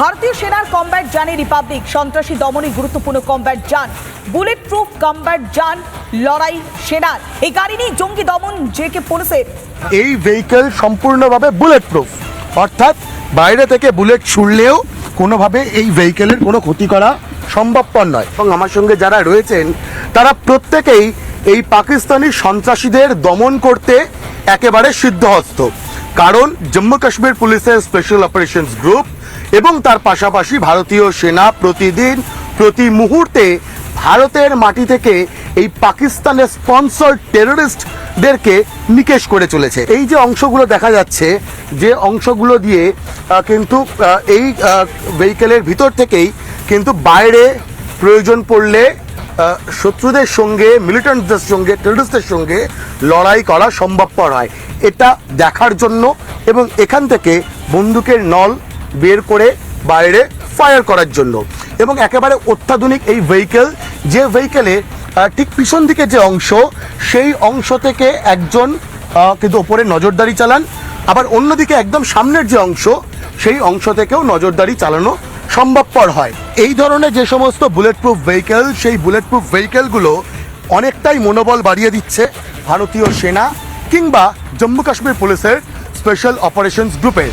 ভারতীয় সেনার কমব্যাট জানে রিপাবলিক, সন্ত্রাসী দমনে গুরুত্বপূর্ণ কমব্যাট যান, বুলেট প্রুফ কমব্যাট যান লড়াই সেনার। এই গাড়ি নিয়ে জঙ্গি দমন জেকে পুলিশের। এই ভেহিকেল সম্পূর্ণভাবে বুলেট প্রুফ, অর্থাৎ বাইরে থেকে বুলেট ছুড়লেও কোনোভাবে এই ভেহিকেলের কোনো ক্ষতি করা সম্ভবপর নয়। এবং আমার সঙ্গে যারা রয়েছেন তারা প্রত্যেকেই এই পাকিস্তানি সন্ত্রাসীদের দমন করতে একেবারে সিদ্ধহস্ত, কারণ জম্মু কাশ্মীর পুলিশের স্পেশাল অপারেশনস গ্রুপ এবং তার পাশাপাশি ভারতীয় সেনা প্রতিদিন প্রতি মুহূর্তে ভারতের মাটি থেকে এই পাকিস্তানের স্পন্সর টেররিস্টদেরকে নিকেশ করে চলেছে। এই যে অংশগুলো দেখা যাচ্ছে, যে অংশগুলো দিয়ে কিন্তু এই ভেহিকেলের ভিতর থেকেই কিন্তু বাইরে প্রয়োজন পড়লে শত্রুদের সঙ্গে, মিলিটেন্টদের সঙ্গে, টেররিস্টদের সঙ্গে লড়াই করা সম্ভবপর হয়। এটা দেখার জন্য এবং এখান থেকে বন্দুকের নল বের করে বাইরে ফায়ার করার জন্য। এবং একেবারে অত্যাধুনিক এই ভেহিকেল, যে ভেহিকেলে ঠিক পিছন দিকে যে অংশ, সেই অংশ থেকে একজন কিন্তু ওপরে নজরদারি চালান, আবার অন্যদিকে একদম সামনের যে অংশ, সেই অংশ থেকেও নজরদারি চালানো সম্ভবপর হয়। এই ধরনের যে সমস্ত বুলেট প্রুফ ভেহিকেল, সেই বুলেট প্রুফ ভেহিকেলগুলো অনেকটাই মনোবল বাড়িয়ে দিচ্ছে ভারতীয় সেনা কিংবা জম্মু কাশ্মীর পুলিশের স্পেশাল অপারেশনস গ্রুপের।